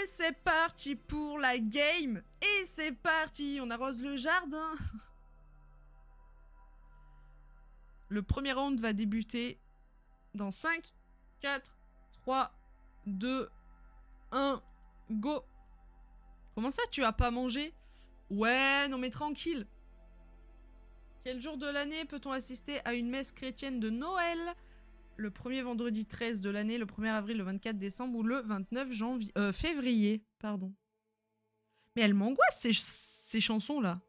Et c'est parti pour la game. Et c'est parti, on arrose le jardin. Le premier round va débuter dans 5, 4, 3, 2, 1, go. Comment ça, tu as pas mangé? Ouais, non mais tranquille. Quel jour de l'année peut-on assister à une messe chrétienne de Noël? Le premier vendredi 13 de l'année, le 1er avril, le 24 décembre ou le 29 février, pardon. Mais elles m'angoissent ces chansons-là.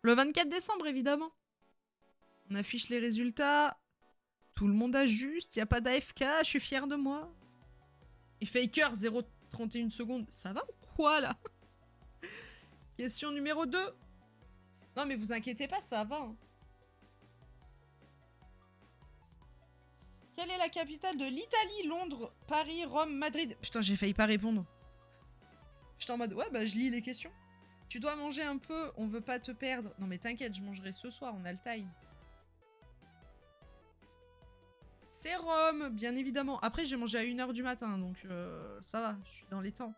Le 24 décembre, évidemment. On affiche les résultats. Tout le monde a juste. Il n'y a pas d'AFK. Je suis fière de moi. Et Faker, 0,31 secondes. Ça va ou quoi, là? Question numéro 2. Non, mais vous inquiétez pas, ça va. Hein. Quelle est la capitale de l'Italie? Londres, Paris, Rome, Madrid. Putain, j'ai failli pas répondre. J'étais en mode, ouais, bah je lis les questions. Tu dois manger un peu, on veut pas te perdre. Non mais t'inquiète, je mangerai ce soir, on a le time. C'est Rome, bien évidemment. Après, j'ai mangé à 1h du matin, donc ça va, je suis dans les temps.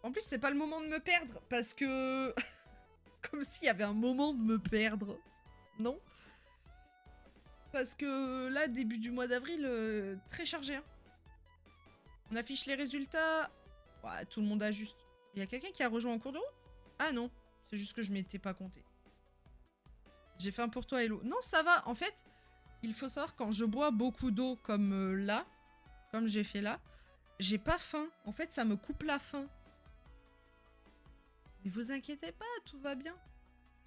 En plus, c'est pas le moment de me perdre, parce que... Comme s'il y avait un moment de me perdre. Non? Parce que là, début du mois d'avril, très chargé. Hein. On affiche les résultats. Ouais, tout le monde a juste... Il y a quelqu'un qui a rejoint en cours de route? Ah non, c'est juste que je m'étais pas compté. J'ai faim pour toi, Hello. Non, ça va. En fait, il faut savoir, quand je bois beaucoup d'eau comme là, comme j'ai fait là, j'ai pas faim. En fait, ça me coupe la faim. Mais vous inquiétez pas, tout va bien.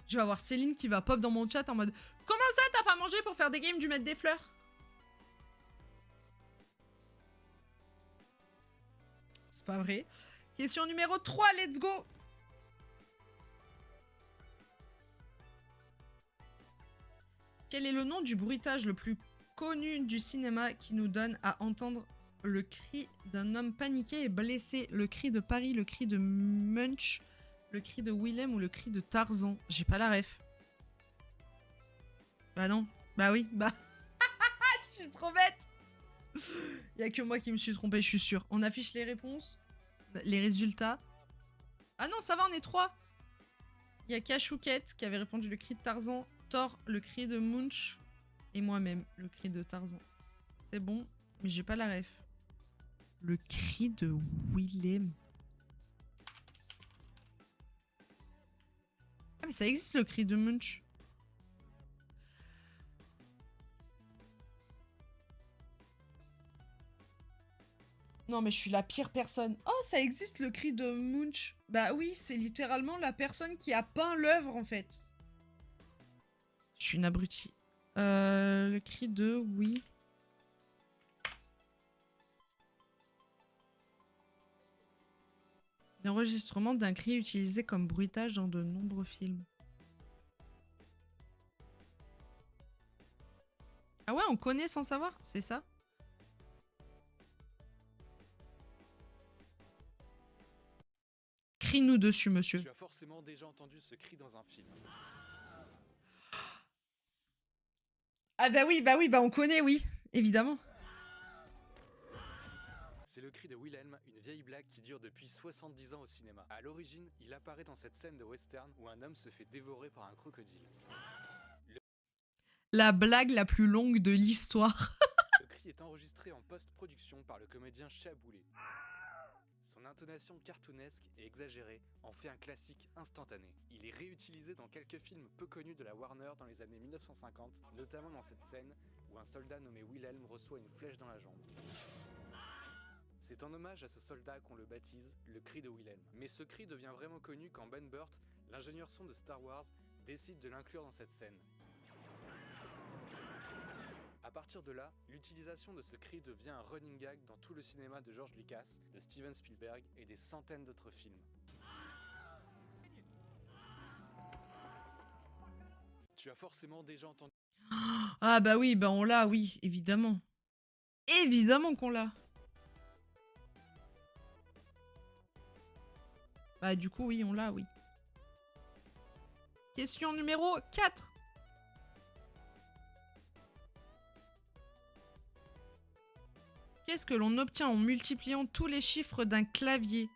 Je vais avoir Céline qui va pop dans mon chat en mode « Comment ça, t'as pas mangé pour faire des games du mettre des fleurs ?» C'est pas vrai. Question numéro 3, let's go. Quel est le nom du bruitage le plus connu du cinéma qui nous donne à entendre le cri d'un homme paniqué et blessé? Le cri de Paris, le cri de Munch, le cri de Willem ou le cri de Tarzan? J'ai pas la ref. Bah non. Bah oui. Bah... Je suis trop bête. Il y a que moi qui me suis trompée, je suis sûre. On affiche les réponses, les résultats. Ah non, ça va, on est 3. Il y a Kachouquette qui avait répondu le cri de Tarzan, Thor, le cri de Munch, et moi-même, le cri de Tarzan. C'est bon, mais j'ai pas la ref. Le cri de Willem. Ah mais ça existe le cri de Munch. Non mais je suis la pire personne. Oh ça existe le cri de Munch. Bah oui, c'est littéralement la personne qui a peint l'œuvre en fait. Je suis une abrutie. Le cri de oui. L'enregistrement d'un cri utilisé comme bruitage dans de nombreux films. Ah ouais, on connaît sans savoir, c'est ça? Crie-nous dessus, monsieur. Tu as forcément déjà entendu ce cri dans un film. Ah bah oui, on connaît, oui, évidemment. C'est le cri de Wilhelm, une vieille blague qui dure depuis 70 ans au cinéma. À l'origine, il apparaît dans cette scène de western où un homme se fait dévorer par un crocodile. La blague la plus longue de l'histoire. Le cri est enregistré en post-production par le comédien Chaboulet. Son intonation cartoonesque et exagérée en fait un classique instantané. Il est réutilisé dans quelques films peu connus de la Warner dans les années 1950, notamment dans cette scène où un soldat nommé Wilhelm reçoit une flèche dans la jambe. C'est en hommage à ce soldat qu'on le baptise le cri de Wilhelm. Mais ce cri devient vraiment connu quand Ben Burtt, l'ingénieur son de Star Wars, décide de l'inclure dans cette scène. À partir de là, l'utilisation de ce cri devient un running gag dans tout le cinéma de George Lucas, de Steven Spielberg et des centaines d'autres films. Tu as forcément déjà entendu... Ah bah oui, bah on l'a, oui, évidemment. Évidemment qu'on l'a. Bah du coup, oui, on l'a, oui. Question numéro 4. Qu'est-ce que l'on obtient en multipliant tous les chiffres d'un clavier?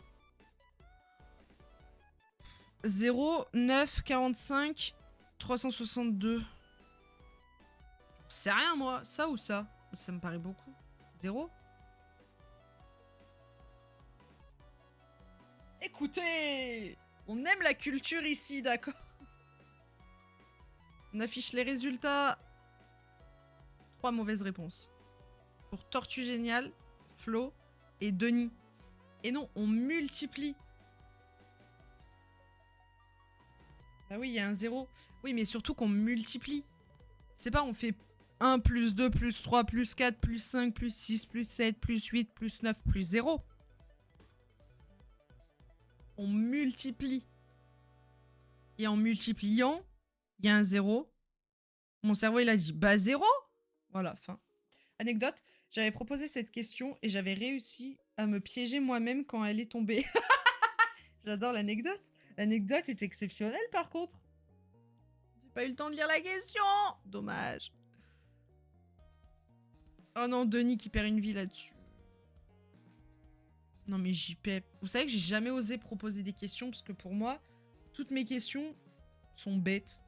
0, 9, 45, 362. C'est rien, moi. Ça ou ça? Ça me paraît beaucoup. 0. Écoutez, on aime la culture ici, d'accord? On affiche les résultats. 3 mauvaises réponses. Pour Tortue Géniale, Flo et Denis. Et non, on multiplie. Bah oui, il y a un 0. Oui, mais surtout qu'on multiplie. C'est pas on fait 1 plus 2 plus 3 plus 4 plus 5 plus 6 plus 7 plus 8 plus 9 plus 0. On multiplie. Et en multipliant, il y a un 0. Mon cerveau, il a dit, bah 0. Voilà, fin. Anecdote, j'avais proposé cette question et j'avais réussi à me piéger moi-même quand elle est tombée. J'adore l'anecdote. L'anecdote est exceptionnelle par contre. J'ai pas eu le temps de lire la question. Dommage. Oh non, Denis qui perd une vie là-dessus. Non mais JP. Vous savez que j'ai jamais osé proposer des questions parce que pour moi, toutes mes questions sont bêtes.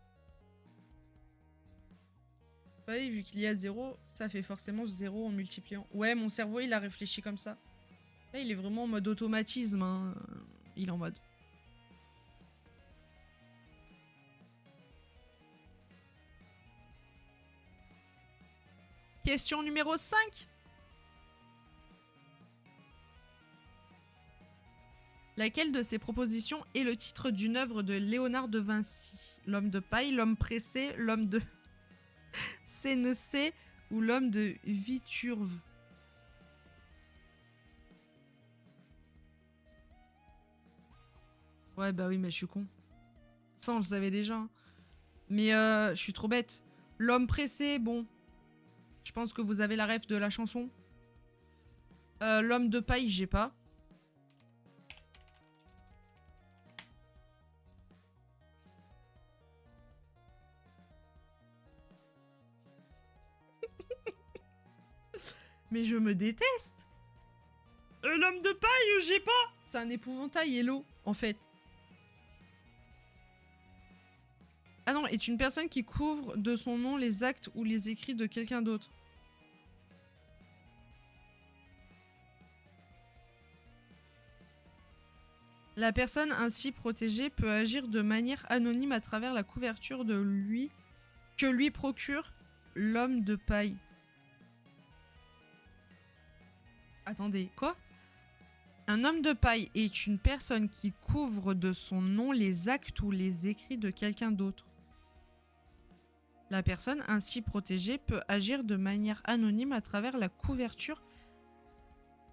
Oui, vu qu'il y a 0, ça fait forcément 0 en multipliant. Ouais, mon cerveau, il a réfléchi comme ça. Là, il est vraiment en mode automatisme. Hein. Il est en mode... Question numéro 5. Laquelle de ces propositions est le titre d'une œuvre de Léonard de Vinci? L'homme de paille, l'homme pressé, l'homme de Sénécée ou l'homme de Viturve? Ouais, bah oui, mais je suis con. Ça, on le savait déjà. Hein. Mais je suis trop bête. L'homme pressé, bon. Je pense que vous avez la ref de la chanson. L'homme de paille, j'ai pas. Mais je me déteste. L'homme de paille, j'ai pas. C'est un épouvantail, Hello, en fait. Ah non, est une personne qui couvre de son nom les actes ou les écrits de quelqu'un d'autre. La personne ainsi protégée peut agir de manière anonyme à travers la couverture de lui que lui procure l'homme de paille. Attendez, quoi? Un homme de paille est une personne qui couvre de son nom les actes ou les écrits de quelqu'un d'autre. La personne ainsi protégée peut agir de manière anonyme à travers la couverture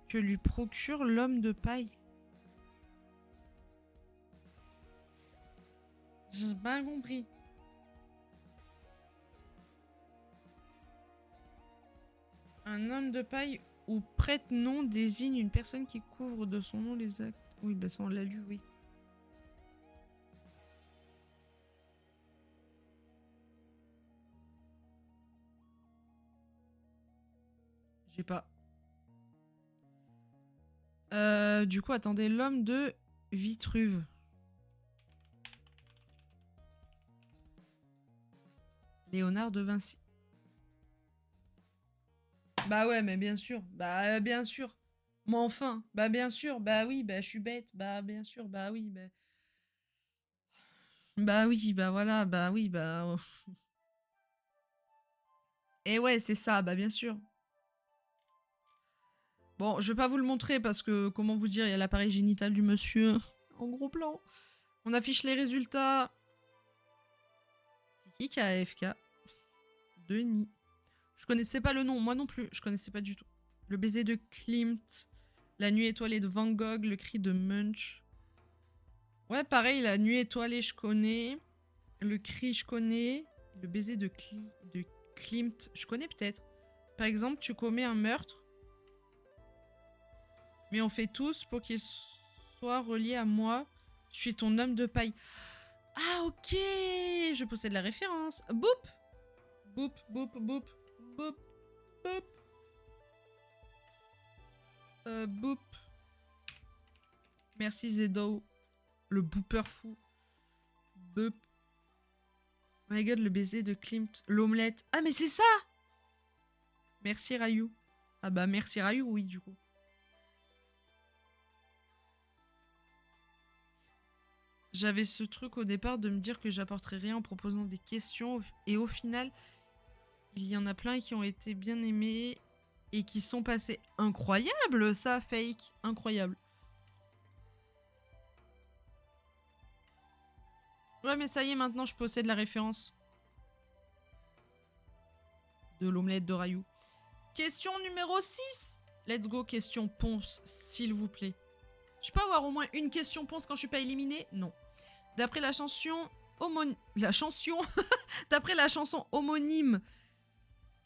que lui procure l'homme de paille. J'ai pas compris. Un homme de paille ou prête-nom désigne une personne qui couvre de son nom les actes. Oui, bah ça on l'a lu, oui. J'ai pas. Du coup, attendez, l'homme de Vitruve. Léonard de Vinci. Bah ouais, mais bien sûr. Bah bien sûr. Moi enfin. Bah bien sûr. Bah oui, bah je suis bête. Bah bien sûr. Bah oui, bah... Bah oui, bah voilà. Bah oui, bah... Et ouais, c'est ça. Bah bien sûr. Bon, je vais pas vous le montrer parce que, comment vous dire, il y a l'appareil génital du monsieur en gros plan. On affiche les résultats. C'est qui a AFK? Denis. Je connaissais pas le nom, moi non plus, je connaissais pas du tout. Le baiser de Klimt, la nuit étoilée de Van Gogh, le cri de Munch. Ouais, pareil, la nuit étoilée, je connais. Le cri, je connais. Le baiser de Klimt, je connais peut-être. Par exemple, tu commets un meurtre, mais on fait tous pour qu'il soit relié à moi. Je suis ton homme de paille. Ah, ok. Je possède la référence. Boop. Boop, boop, boop. Boop, boop. Boop. Merci Zedo. Le booper fou. Boop. Oh my god, le baiser de Klimt. L'omelette. Ah, mais c'est ça! Merci Rayou. Ah bah merci Rayou, oui, du coup. J'avais ce truc au départ de me dire que j'apporterais rien en proposant des questions. Et au final, il y en a plein qui ont été bien aimés et qui sont passés. Incroyable ça, Fake. Incroyable. Ouais, mais ça y est, maintenant je possède la référence. De l'omelette de Rayou. Question numéro 6. Let's go, question ponce, s'il vous plaît. Je peux avoir au moins une question ponce quand je suis pas éliminée? Non. D'après la chanson D'après la chanson homonyme,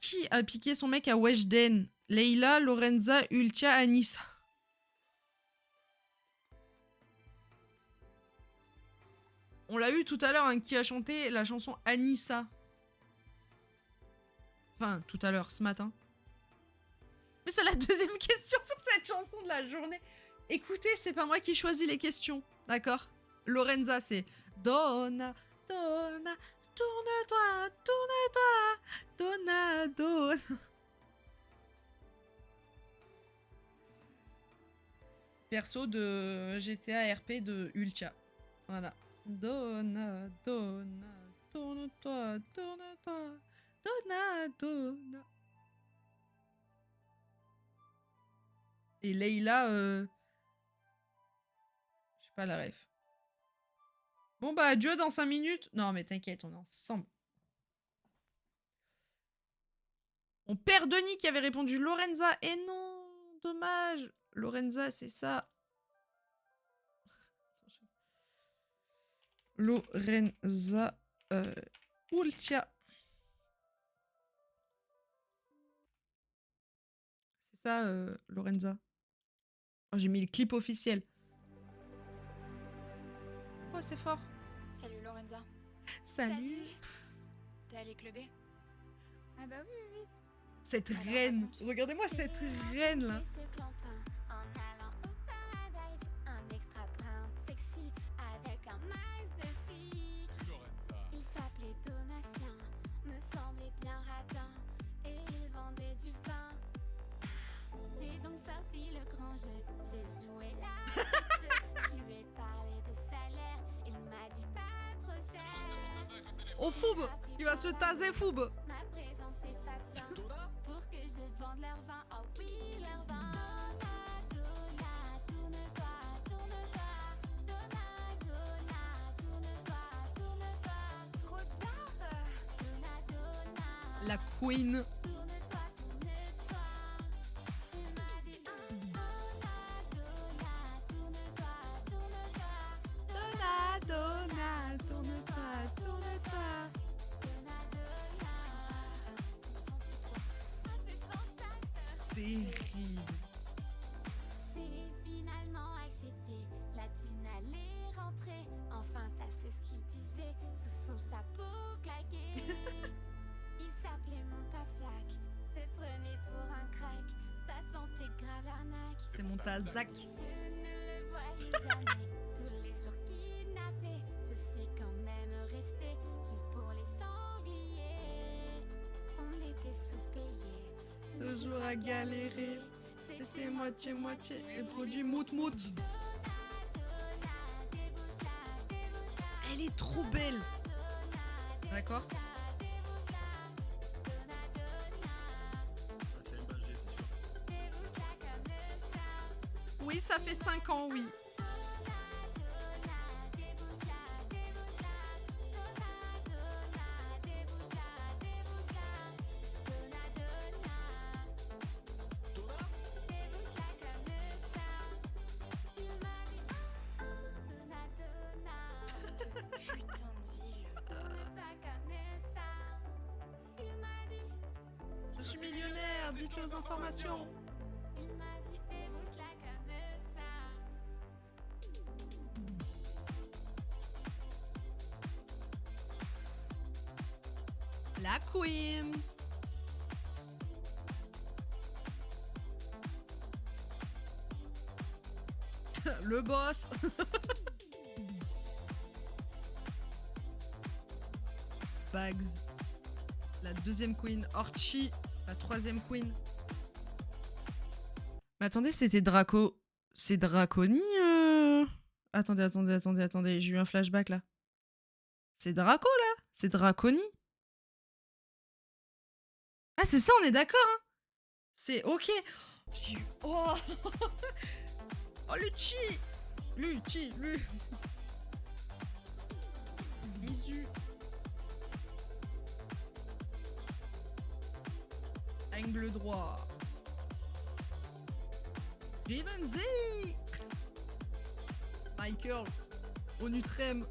qui a piqué son mec à Weshden? Leila, Lorenza, Ultia, Anissa. On l'a eu tout à l'heure, hein, qui a chanté la chanson Anissa. Enfin, tout à l'heure, ce matin. Mais c'est la deuxième question sur cette chanson de la journée. Écoutez, c'est pas moi qui choisis les questions, d'accord? Lorenza, c'est Donna, Donna, tourne-toi, tourne-toi, Donna, Donna. Perso de GTA RP de Ultia. Voilà. Donna, Donna, tourne-toi, tourne-toi, Donna, Donna. Et Leila, je sais pas la ref. Bon bah adieu dans 5 minutes. Non mais t'inquiète, on est ensemble. On perd Denis qui avait répondu Lorenza. Et non, dommage. Lorenza, c'est ça. Lorenza Ultia. C'est ça, Lorenza. Oh, j'ai mis le clip officiel. Oh, c'est fort. Salut Lorenza. Salut. T'es allée clubber? Ah bah oui, oui, oui. Cette Alors, reine. raconte. Regardez-moi cette reine là. Il s'appelait Donatien, me semblait bien radin, et il vendait du vin. J'ai donc sorti le grand jeu, j'ai joué la petite, je lui ai parlé de salaire, il m'a dit pas trop cher. Oh, Foub. Il va se taser, Foub. M'a présenté Fabien, pour que je vende leur vin, oh oui leur vin. Donna, tourne-toi, tourne-toi, Donna, Donna, tourne-toi, tourne-toi, trop tard. Donna, Donna, La queen. tourne-toi, tourne-toi. Il m'a dit Donna, Donna, tourne-toi, tourne-toi, Donna, Donna, tourne-toi, tourne-toi. Donna, Donna. Concentre-toi. Ah, c'est sans taxe. Terrible. J'ai finalement accepté, la thune allait rentrer. Enfin, ça c'est ce qu'il disait sous son chapeau claqué. Il s'appelait Montafiac, se prenait pour un crack. Ça sentait grave l'arnaque. C'est mon tazac. Je ne le voyais jamais. Tous les jours kidnappé, je suis quand même restée juste pour les sangliers. On était sous-payés, Toujours à galérer. C'était moitié-moitié. Et produit mout-mout. Elle est trop belle. D'accord? Oui, ça fait 5 ans, oui. Putain de ville. Je suis millionnaire, dites-le aux informations. Il m'a dit débouche-la comme ça. La queen. Le boss. Bags. La deuxième queen. Orchi. La troisième queen. Mais attendez, c'était Draco. C'est Draconi Attendez. J'ai eu un flashback là. C'est Draco là. C'est Draconi. Ah, c'est ça, on est d'accord, hein. C'est ok. J'ai eu. Oh. Oh, le chi. Lui. Misu. Angle droit. Rivenzi. Michael. Onutrem.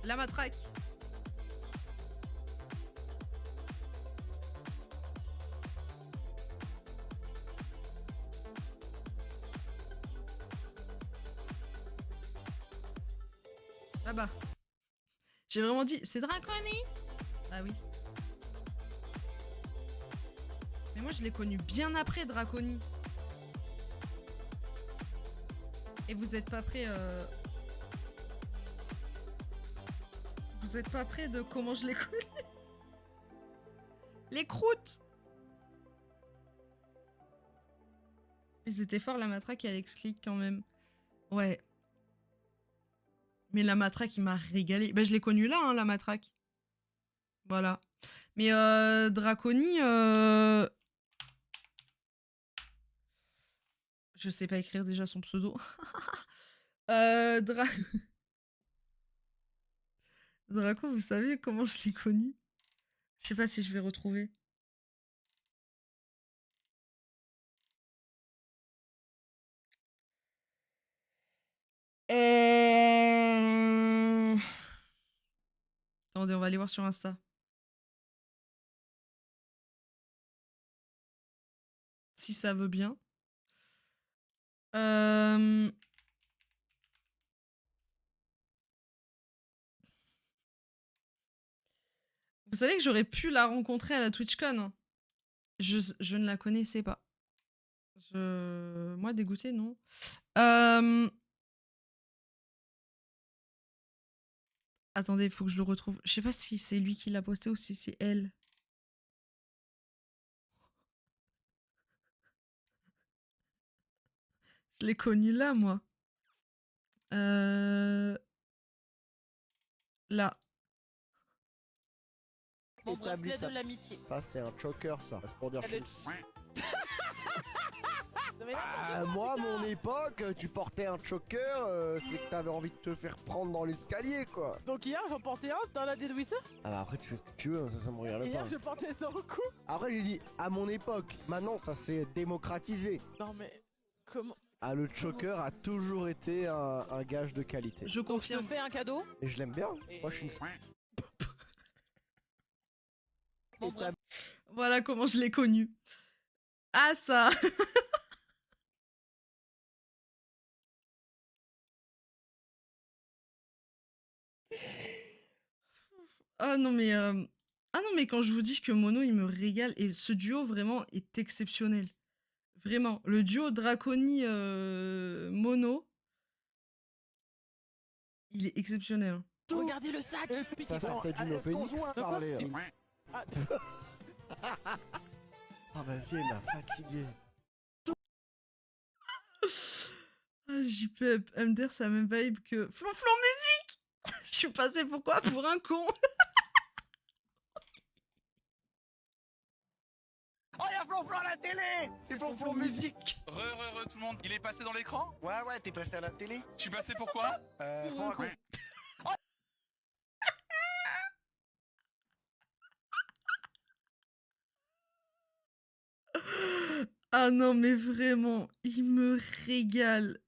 La matraque. Ah bah. J'ai vraiment dit, c'est Draconi. Ah oui. Mais moi je l'ai connu bien après Draconi. Et vous êtes pas prêts Vous êtes pas prêts de comment je l'ai connu. Les croûtes. Ils étaient forts la matraque et Alex Click quand même. Ouais. Mais la matraque, il m'a régalé. Ben, je l'ai connu là, hein, la matraque. Voilà. Mais Draconi... Je sais pas écrire déjà son pseudo. Draco, vous savez comment je l'ai connu? Je sais pas si je vais retrouver. Attendez, on va aller voir sur Insta. Si ça veut bien. Vous savez que j'aurais pu la rencontrer à la TwitchCon. Hein. Je ne la connaissais pas. Moi, dégoûtée, non. Attendez, il faut que je le retrouve. Je sais pas si c'est lui qui l'a posté ou si c'est elle. Je l'ai connue là, moi. Là. Mon bracelet de l'amitié. Ça, c'est un choker, ça. C'est pour dire Ah, moi, à mon époque, tu portais un choker, c'est que t'avais envie de te faire prendre dans l'escalier, quoi. Donc hier j'en portais un dans la dédouisseur. Ah bah après, tu fais ce que tu veux, ça me regarde Et hier pas. je portais ça au cou. Après, j'ai dit, à mon époque, maintenant, ça s'est démocratisé. Non mais comment? Ah, le choker a toujours été un gage de qualité. Je Je te confirme. fais un cadeau. Et je l'aime bien. Et- Moi, je suis une... Mon bracelet. Voilà comment je l'ai connue. Ah, ça. Ah non, mais... Ah non, mais quand je vous dis que Mono, il me régale, et ce duo, vraiment, est exceptionnel. Vraiment. Le duo Draconi-Mono, il est exceptionnel. Hein. Regardez le sac. Ça sortait d'une opening. parler Ah, Ah, vas-y, elle m'a fatigué. Ah, JPEP, MDR, c'est la même vibe que Flonflon Musique. Je suis passée pourquoi pour un con. Oh, y'a Flonflon à la télé! C'est Flonflon Musique! Re tout le monde, il est passé dans l'écran? Ouais, t'es passé à la télé? Je suis passé pourquoi? Pour un con. Ah non, mais vraiment, il me régale.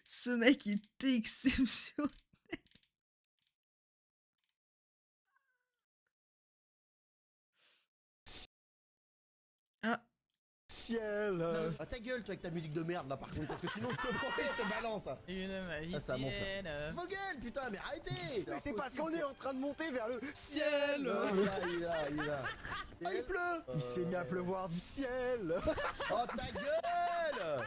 Ce mec est exceptionnel. Ah. ciel. Ah, ta gueule, toi, avec ta musique de merde, là, par contre, parce que sinon, je te promets, je te balance. Une magicienne. Ça monte, Vos gueules, putain, mais arrêtez. Mais c'est parce qu'on est en train de monter vers le ciel. Il est là. Ah, il pleut. Il s'est mis à pleuvoir du ciel. Oh, ta gueule.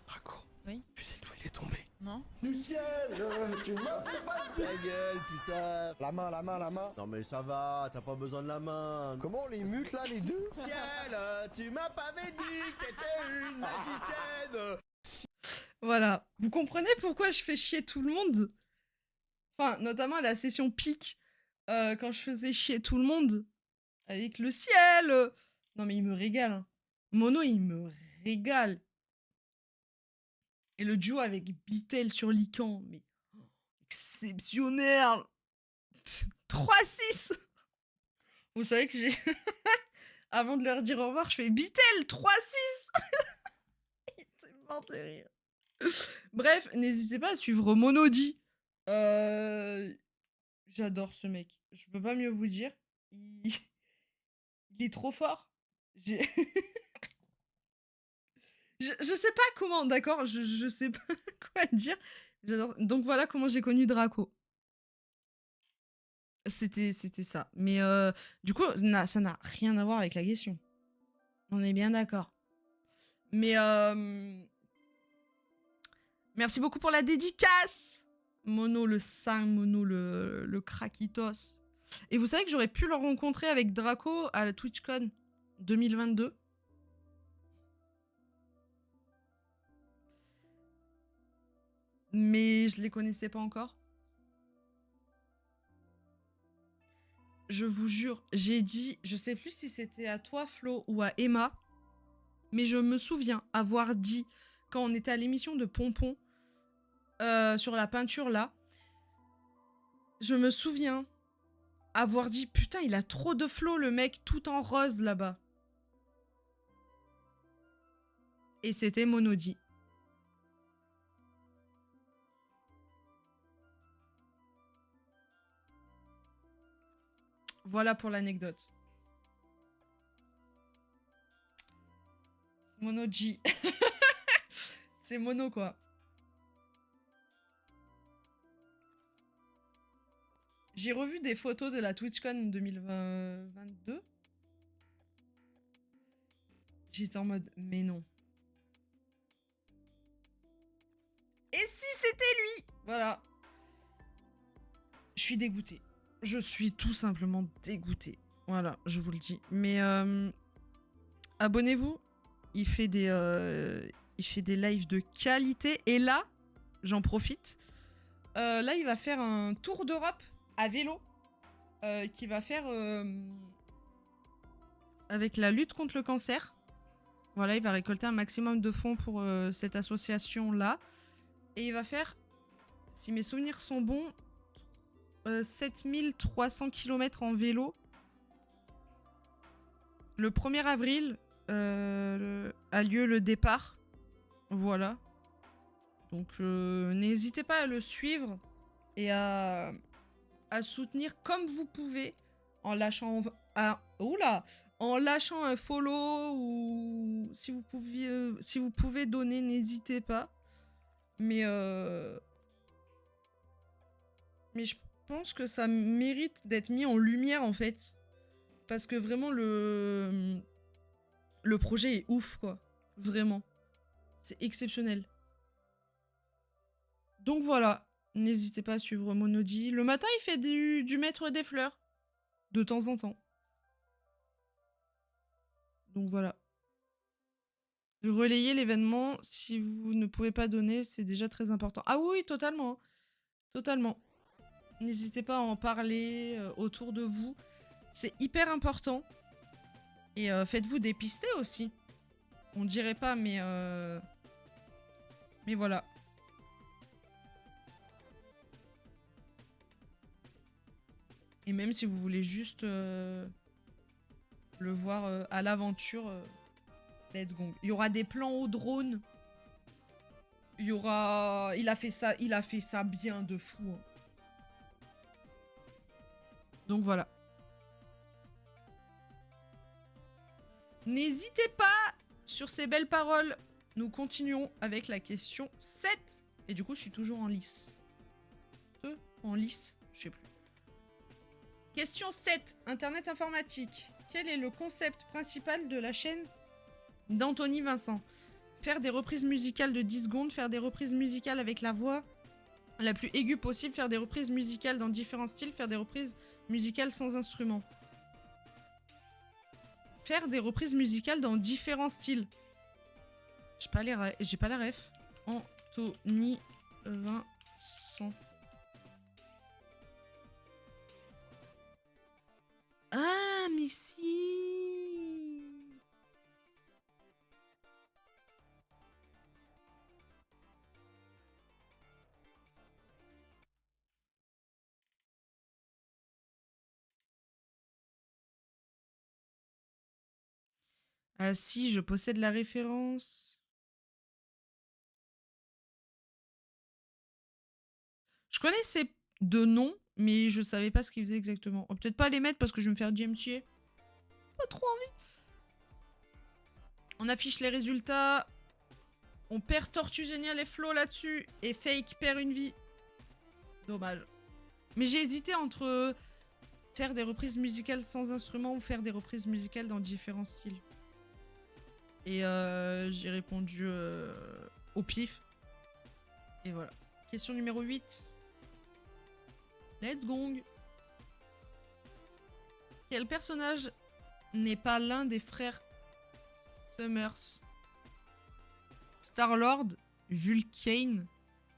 Draco. Oui. Tu sais d'où il est tombé? Non. Du ciel. Tu m'as pas dit. Ta gueule, putain. La main. Non mais ça va, t'as pas besoin de la main. Comment on les mute là, les deux? Ciel, tu m'as pas dit que t'étais une magicienne. Voilà. Vous comprenez pourquoi je fais chier tout le monde? Enfin, notamment à la session pique, quand je faisais chier tout le monde avec le ciel. Non mais il me régale. Hein. Mono, il me régale. Et le duo avec Bitel sur Lycan, mais exceptionnel. 3-6. Vous savez que j'ai... Avant de leur dire au revoir, je fais Bitel 3-6. C'est mort de rire. Bref, n'hésitez pas à suivre Monody. J'adore ce mec. Je peux pas mieux vous dire. Il est trop fort. Je sais pas comment, d'accord, je sais pas quoi dire. J'adore. Donc voilà comment j'ai connu Draco. C'était ça. Mais du coup, ça n'a rien à voir avec la question. On est bien d'accord. Mais merci beaucoup pour la dédicace. Mono le 5, Mono le Krakitos. Et vous savez que j'aurais pu le rencontrer avec Draco à la TwitchCon 2022. Mais je les connaissais pas encore. Je vous jure, j'ai dit, je sais plus si c'était à toi Flo ou à Emma, mais je me souviens avoir dit, quand on était à l'émission de Pompon, sur la peinture là, je me souviens avoir dit, putain il a trop de flow le mec tout en rose là-bas. Et c'était Monody. Voilà pour l'anecdote. C'est Mono G. C'est Mono quoi. J'ai revu des photos de la TwitchCon 2022. J'étais en mode, mais non. Et si c'était lui? Voilà. Je suis dégoûtée. Je suis tout simplement dégoûtée. Voilà, je vous le dis. Mais abonnez-vous. Il fait des lives de qualité. Et là, j'en profite. Là, il va faire un tour d'Europe à vélo. Qu'il va faire avec la lutte contre le cancer. Voilà, il va récolter un maximum de fonds pour cette association-là. Et il va faire, si mes souvenirs sont bons, 7300 km en vélo. Le 1er avril a lieu le départ. Voilà. Donc n'hésitez pas à le suivre et à soutenir comme vous pouvez en lâchant en lâchant un follow ou si vous pouvez donner, n'hésitez pas. Mais je pense que ça mérite d'être mis en lumière en fait. Parce que vraiment le projet est ouf quoi. Vraiment. C'est exceptionnel. Donc voilà. N'hésitez pas à suivre Monody. Le matin il fait du maître des fleurs. De temps en temps. Donc voilà. Relayez l'événement. Si vous ne pouvez pas donner, c'est déjà très important. Ah oui, totalement. Totalement. N'hésitez pas à en parler autour de vous. C'est hyper important. Et faites-vous dépister aussi. On dirait pas, mais voilà. Et même si vous voulez juste le voir à l'aventure, let's go. Il y aura des plans au drone. Il y aura... Il a fait ça bien de fou. Hein. Donc voilà. N'hésitez pas sur ces belles paroles. Nous continuons avec la question 7. Et du coup, je suis toujours en lice. En lice, je sais plus. Question 7. Internet informatique. Quel est le concept principal de la chaîne d'Anthony Vincent? Faire des reprises musicales de 10 secondes, faire des reprises musicales avec la voix la plus aiguë possible, faire des reprises musicales dans différents styles, faire des reprises musicales sans instrument. Faire des reprises musicales dans différents styles. J'ai pas la ref. Anthony Vincent. Ah, mais si. Ah si, je possède la référence. Je connaissais de nom, mais je savais pas ce qu'ils faisaient exactement. On va peut-être pas les mettre parce que je vais me faire DMCA. Pas trop envie. On affiche les résultats. On perd Tortue Géniale et Flo là-dessus. Et Fake perd une vie. Dommage. Mais j'ai hésité entre faire des reprises musicales sans instrument ou faire des reprises musicales dans différents styles. Et j'ai répondu au pif. Et voilà. Question numéro 8. Let's gong. Quel personnage n'est pas l'un des frères Summers? Star-Lord, Vulcain,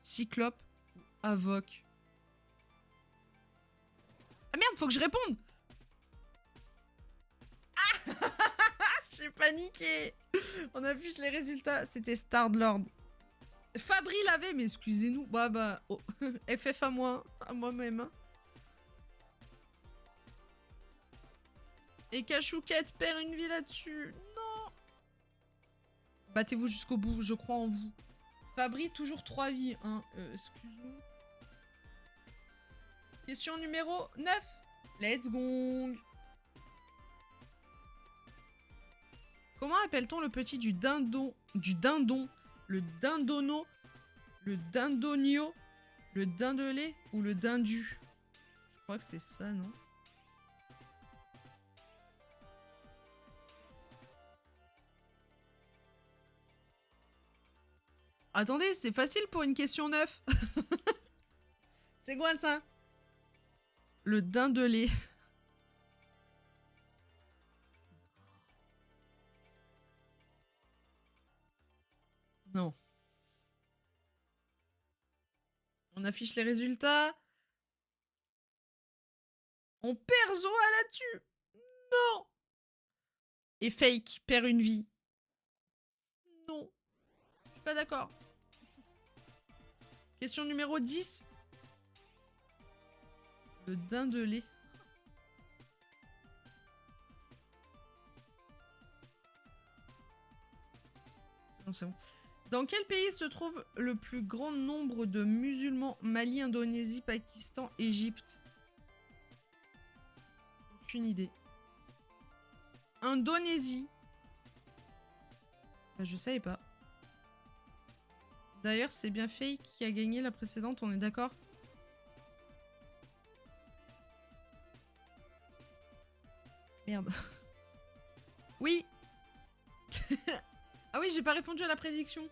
Cyclope ou Havok? Ah merde, faut que je réponde. Ah j'ai paniqué. On affiche les résultats. C'était Star-Lord. Fabri l'avait, mais excusez-nous. Bah, oh. FF à moi-même. Hein. Et Kachouquette perd une vie là-dessus. Non. Battez-vous jusqu'au bout, je crois en vous. Fabri, toujours 3 vies. Hein. Excuse-nous. Question numéro 9. Let's go. Comment appelle-t-on le petit du dindon? Le dindono, le dindonio, le dindelé ou le dindu? Je crois que c'est ça, non? Attendez, c'est facile pour une question 9. C'est quoi ça? Le dindelé. Non. On affiche les résultats. On perd Zoa là-dessus. Non. Et Fake perd une vie. Non. Je suis pas d'accord. Question numéro 10. Le dindelé. Non, c'est bon. Dans quel pays se trouve le plus grand nombre de musulmans? Mali, Indonésie, Pakistan, Égypte? Aucune idée. Indonésie. Bah, je savais pas. D'ailleurs, c'est bien Fake qui a gagné la précédente, on est d'accord? Merde. Oui. Ah oui, j'ai pas répondu à la prédiction.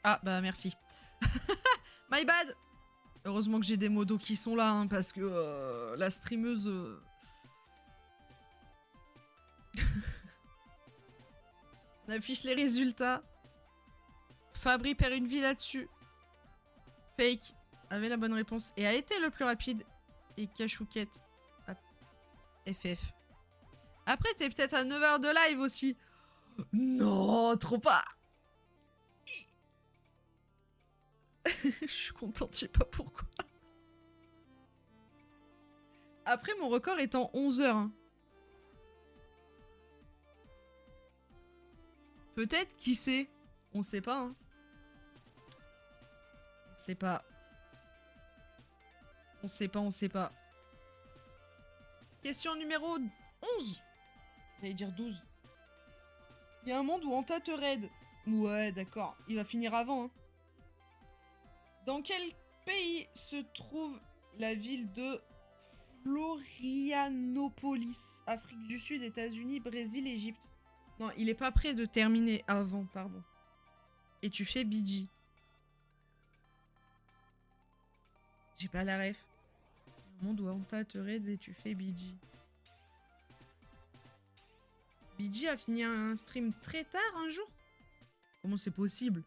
Ah, bah merci. My bad. Heureusement que j'ai des modos qui sont là, hein, parce que la streameuse... On affiche les résultats. Fabri perd une vie là-dessus. Fake avait la bonne réponse et a été le plus rapide. Et Kachouquette a FF. Après, t'es peut-être à 9 heures de live aussi. Non, trop pas. Je suis contente, je sais pas pourquoi. Après, mon record est en 11 heures. Hein. Peut-être, qui sait? On sait pas. Hein. On sait pas. On sait pas, on sait pas. Question numéro 11. J'allais dire 12. Il y a un monde où Anta te raid. Ouais, d'accord. Il va finir avant. Hein. Dans quel pays se trouve la ville de Florianopolis? Afrique du Sud, États-Unis, Brésil, Égypte. Non, il est pas prêt de terminer avant, pardon. Et tu fais BG. J'ai pas la ref. Un monde où Anta te raid et tu fais BG. BG a fini un stream très tard un jour? Comment c'est possible?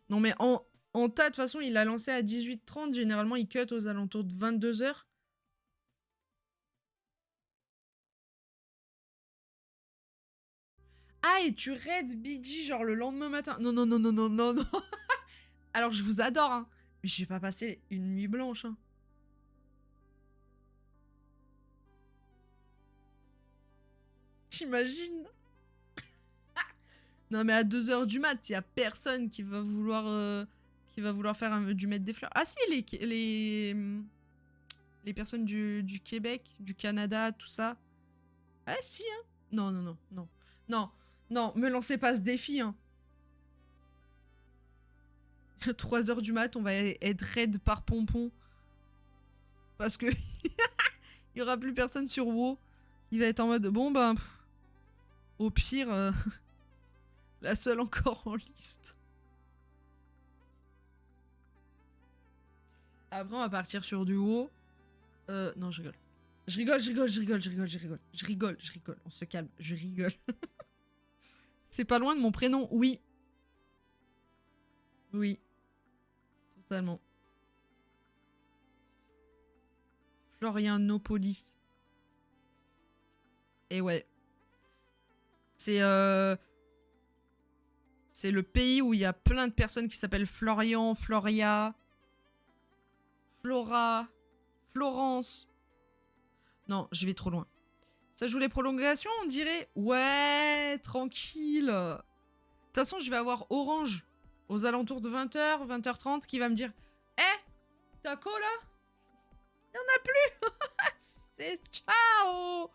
Non mais Anta, de toute façon, il a lancé à 18h30. Généralement, il cut aux alentours de 22h. Ah, et tu raids BG genre le lendemain matin. Non, non, non, non, non, non, non. Alors, je vous adore, hein. Mais je vais pas passer une nuit blanche, hein. T'imagines? Non mais à 2h du mat, il y a personne qui va vouloir faire du mettre des fleurs. Ah si, les personnes du Québec, du Canada, tout ça. Ah si, hein. Non, non, non, non. Non, non, me lancez pas ce défi, hein. 3h du mat, on va être raid par Pompon. Parce que il y aura plus personne sur WoW. Il va être en mode, bon ben, au pire... La seule encore en liste. Après, on va partir sur du haut. Non, je rigole. Je rigole. On se calme. Je rigole. C'est pas loin de mon prénom. Oui. Oui. Totalement. Florianopolis. Et ouais. C'est le pays où il y a plein de personnes qui s'appellent Florian, Floria, Flora, Florence. Non, je vais trop loin. Ça joue les prolongations, on dirait? Ouais, tranquille. De toute façon, je vais avoir Orange aux alentours de 20h, 20h30 qui va me dire « Eh, Taco là? Il y en a plus. C'est ciao !»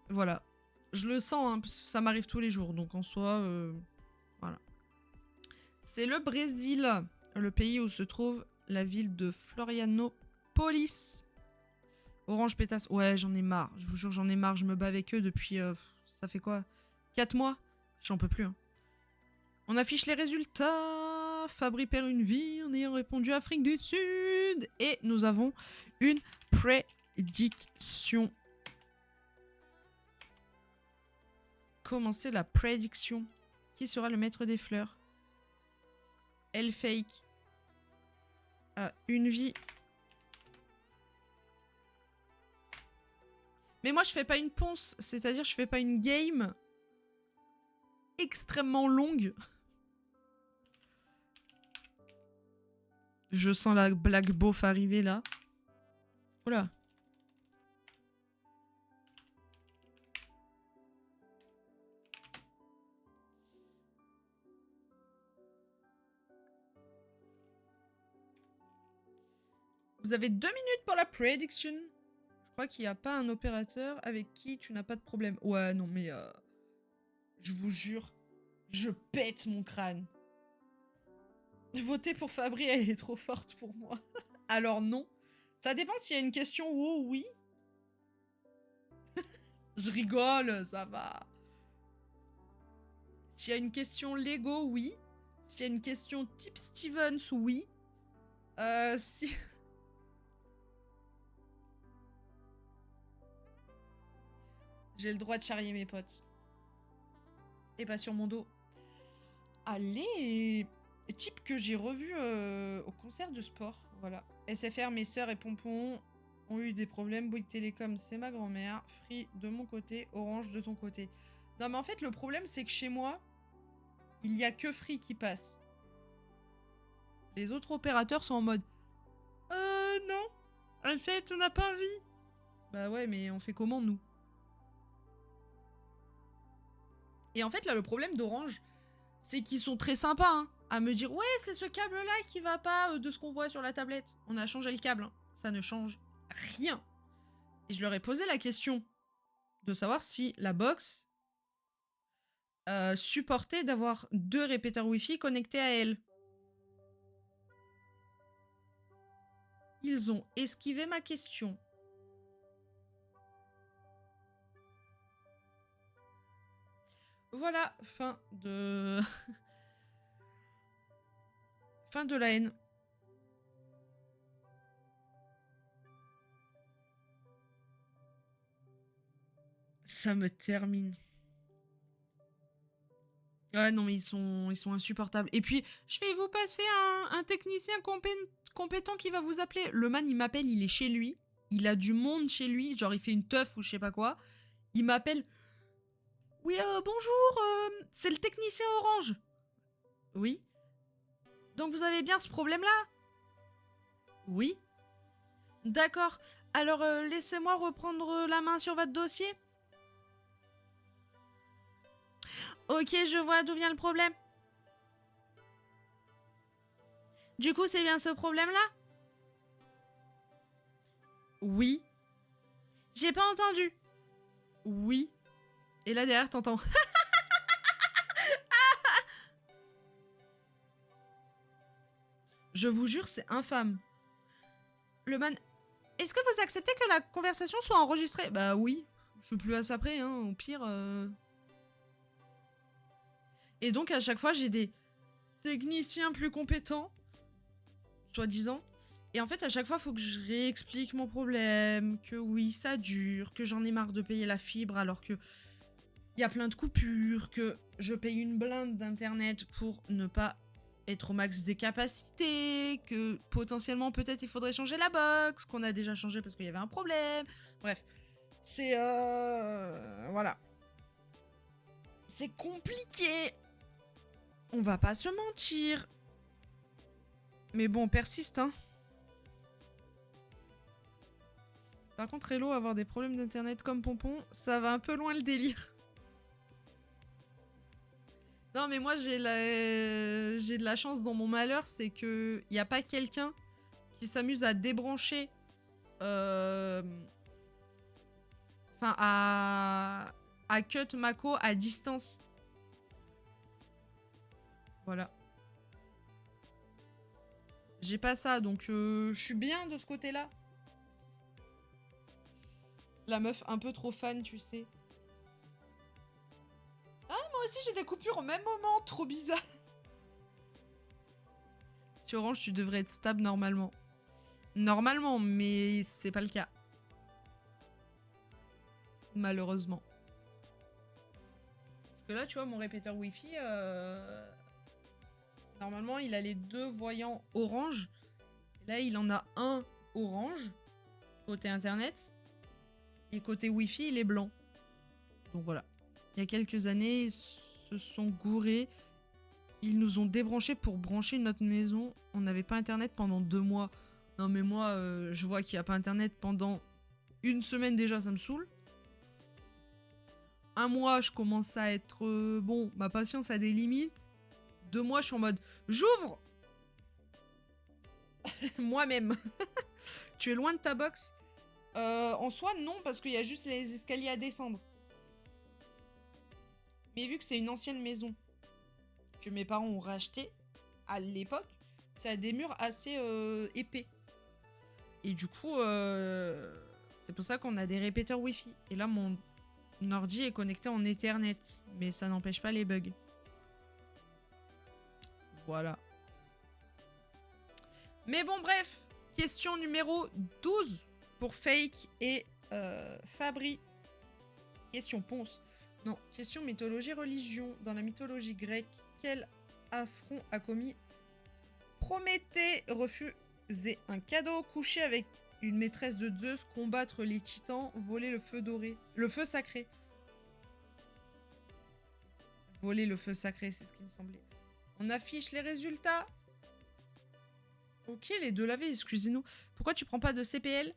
Voilà. Je le sens, hein, parce que ça m'arrive tous les jours. Donc en soi... Voilà. C'est le Brésil, le pays où se trouve la ville de Florianopolis. Orange pétasse. Ouais, j'en ai marre. Je vous jure, j'en ai marre. Je me bats avec eux depuis... ça fait quoi? 4 mois? J'en peux plus. Hein. On affiche les résultats. Fabri perd une vie en ayant répondu Afrique du Sud. Et nous avons une prédiction. Commencer la prédiction. Qui sera le maître des fleurs? Elle fake a une vie. Mais moi je fais pas une ponce, c'est-à-dire je fais pas une game extrêmement longue. Je sens la blague beauf arriver là. Oula. Vous avez 2 minutes pour la prediction. Je crois qu'il n'y a pas un opérateur avec qui tu n'as pas de problème. Ouais, non, mais... je vous jure, je pète mon crâne. Voter pour Fabri, elle est trop forte pour moi. Alors non. Ça dépend s'il y a une question oh oui. Je rigole, ça va. S'il y a une question Lego, oui. S'il y a une question type Stevens, oui. Si... J'ai le droit de charrier mes potes. Et pas sur mon dos. Allez! Type que j'ai revu au concert de sport. Voilà. SFR, mes sœurs et Pompon ont eu des problèmes. Bouygues Télécom, c'est ma grand-mère. Free de mon côté. Orange de ton côté. Non mais en fait, le problème, c'est que chez moi, il n'y a que Free qui passe. Les autres opérateurs sont en mode... non. En fait, on n'a pas envie. Bah ouais, mais on fait comment, nous? Et en fait, là, le problème d'Orange, c'est qu'ils sont très sympas, hein, à me dire « Ouais, c'est ce câble-là qui va pas de ce qu'on voit sur la tablette. » On a changé le câble, hein. Ça ne change rien. Et je leur ai posé la question de savoir si la box supportait d'avoir 2 répéteurs Wi-Fi connectés à elle. Ils ont esquivé ma question. Voilà, fin de... fin de la haine. Ça me termine. Ouais, non, mais ils sont insupportables. Et puis, je vais vous passer un technicien compétent qui va vous appeler. Le man, il m'appelle, il est chez lui. Il a du monde chez lui. Genre, il fait une teuf ou je sais pas quoi. Il m'appelle. Oui, bonjour, c'est le technicien Orange. Oui. Donc, vous avez bien ce problème-là? Oui. D'accord. Alors, laissez-moi reprendre la main sur votre dossier. Ok, je vois d'où vient le problème. Du coup, c'est bien ce problème-là? Oui. J'ai pas entendu. Oui. Et là, derrière, t'entends. Je vous jure, c'est infâme. Le man... Est-ce que vous acceptez que la conversation soit enregistrée? Bah oui. Je suis plus à ça près, hein. Au pire... Et donc, à chaque fois, j'ai des techniciens plus compétents, soi-disant. Et en fait, à chaque fois, il faut que je réexplique mon problème, que oui, ça dure, que j'en ai marre de payer la fibre alors que il y a plein de coupures, que je paye une blinde d'internet pour ne pas être au max des capacités, que potentiellement, peut-être, il faudrait changer la box, qu'on a déjà changé parce qu'il y avait un problème. Bref, c'est... voilà. C'est compliqué. On va pas se mentir. Mais bon, on persiste, hein. Par contre, Hello, avoir des problèmes d'internet comme Pompon, ça va un peu loin le délire. Non, mais moi, j'ai de la chance dans mon malheur, c'est que y a pas quelqu'un qui s'amuse à débrancher... Enfin, à cut Mako à distance. Voilà. J'ai pas ça, donc je suis bien de ce côté-là. La meuf un peu trop fan, tu sais. Ah, moi aussi j'ai des coupures au même moment, trop bizarre. Sur Orange, tu devrais être stable normalement. Normalement, mais c'est pas le cas. Malheureusement. Parce que là, tu vois, mon répéteur Wi-Fi... Normalement, il a les 2 voyants orange. Là, il en a un orange, côté internet. Et côté Wi-Fi, il est blanc. Donc voilà. Il y a quelques années, ils se sont gourés. Ils nous ont débranchés pour brancher notre maison. On n'avait pas internet pendant 2 mois. Non mais moi, je vois qu'il n'y a pas internet pendant 1 semaine déjà, ça me saoule. 1 mois, je commence à être... bon, ma patience a des limites. 2 mois, je suis en mode j'ouvre. Moi-même. Tu es loin de ta box? En soi, non, parce qu'il y a juste les escaliers à descendre. Mais vu que c'est une ancienne maison que mes parents ont racheté à l'époque, ça a des murs assez épais. Et du coup, c'est pour ça qu'on a des répéteurs Wi-Fi. Et là, mon ordi est connecté en Ethernet, mais ça n'empêche pas les bugs. Voilà. Mais bon, bref. Question numéro 12 pour Fake et Fabri. Question Ponce. Non, question mythologie religion. Dans la mythologie grecque, quel affront a commis Prométhée? Refuser un cadeau, coucher avec une maîtresse de Zeus, combattre les titans, voler le feu doré. Le feu sacré. Voler le feu sacré, c'est ce qui me semblait. On affiche les résultats. Ok, les 2 lavés, excusez-nous. Pourquoi tu prends pas de CPL?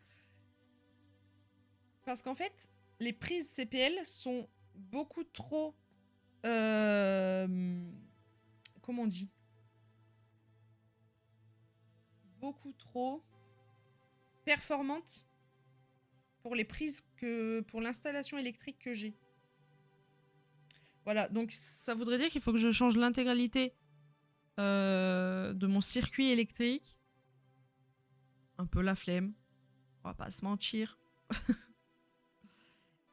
Parce qu'en fait, les prises CPL sont beaucoup trop... comment on dit? Beaucoup trop performantes pour les prises pour l'installation électrique que j'ai. Voilà, donc ça voudrait dire qu'il faut que je change l'intégralité de mon circuit électrique. Un peu la flemme. On va pas se mentir.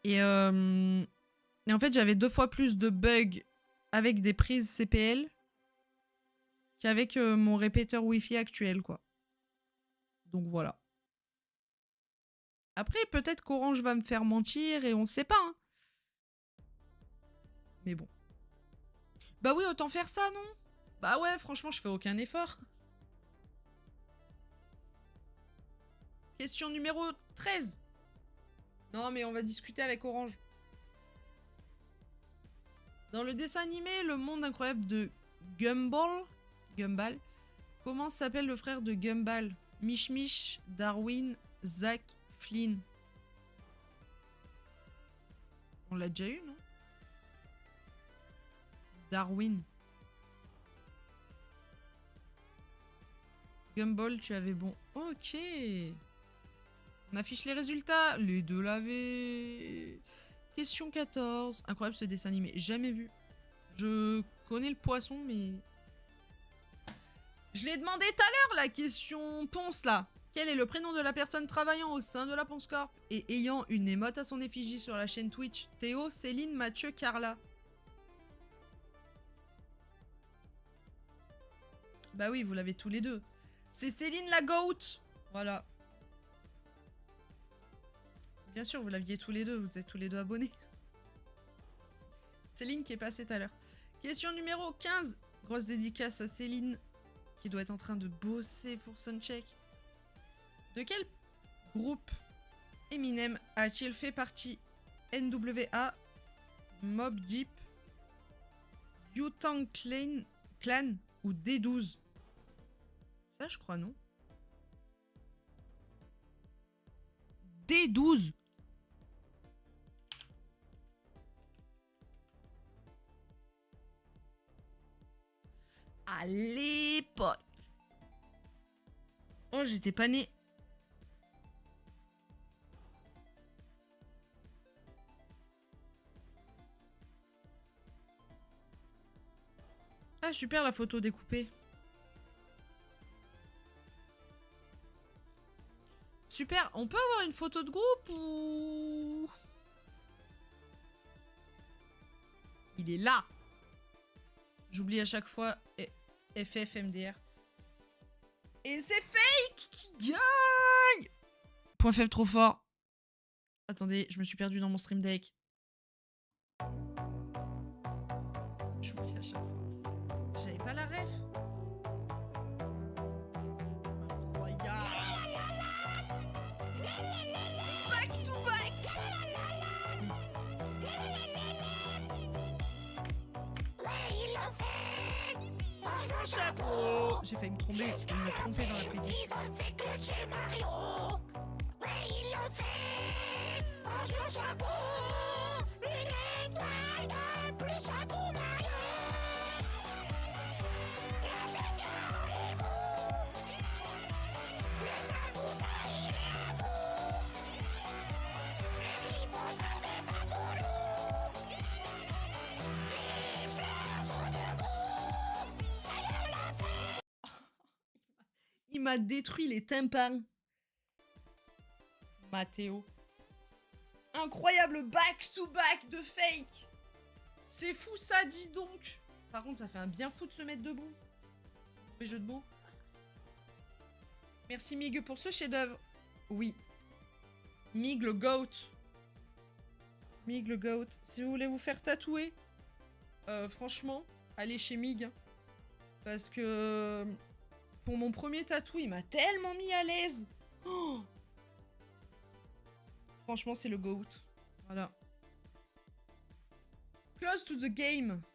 Et en fait, j'avais 2 fois plus de bugs avec des prises CPL qu'avec mon répéteur Wi-Fi actuel, quoi. Donc voilà. Après, peut-être qu'Orange va me faire mentir et on sait pas, hein. Mais bon. Bah oui, autant faire ça, non? Bah ouais, franchement, je fais aucun effort. Question numéro 13. Non, mais on va discuter avec Orange. Dans le dessin animé Le Monde Incroyable de Gumball, comment s'appelle le frère de Gumball? Mich Mich, Darwin, Zach, Flynn. On l'a déjà eu, non? Darwin. Gumball, tu avais bon. Ok. On affiche les résultats. Les deux l'avaient. Question 14. Incroyable ce dessin animé. Jamais vu. Je connais le poisson, mais... Je l'ai demandé tout à l'heure, la question Ponce, là. Quel est le prénom de la personne travaillant au sein de la Ponce Corp et ayant une émote à son effigie sur la chaîne Twitch? Théo, Céline, Mathieu, Carla. Bah oui, vous l'avez tous les deux. C'est Céline la GOAT. Voilà. Bien sûr, vous l'aviez tous les deux. Vous êtes tous les deux abonnés. Céline qui est passée tout à l'heure. Question numéro 15. Grosse dédicace à Céline qui doit être en train de bosser pour Soundcheck. De quel groupe Eminem a-t-il fait partie? NWA, Mobb Deep, Wu-Tang Clan ou D12? Ça, je crois, non? D12. À l'époque. Oh, j'étais pas née. Ah, super la photo découpée. Super, on peut avoir une photo de groupe ou... Il est là. J'oublie à chaque fois FF MDR. Et c'est Fake qui gagne. Point faible trop fort. Attendez, je me suis perdu dans mon stream deck. J'oublie à chaque fois. J'avais pas la ref. Incroyable. Back to back. Franchement, chapeau. J'ai failli me tromper. Il m'a trompé dans la prédiction. Ils ont fait clutcher Mario. Ouais, ils l'ont fait. Franchement, chapeau. Une étoile de plus, chapeau Mario. Il m'a détruit les tympans. Mathéo. Incroyable back-to-back de Fake. C'est fou ça, dis donc. Par contre, ça fait un bien fou de se mettre debout. Mauvais jeu de mots. Merci Mig pour ce chef-d'œuvre. Oui. Mig le GOAT. Mig le GOAT. Si vous voulez vous faire tatouer, franchement, allez chez Mig. Parce que... Pour mon premier tatou, il m'a tellement mis à l'aise. Oh, franchement, c'est le GOAT. Voilà. Close to the game.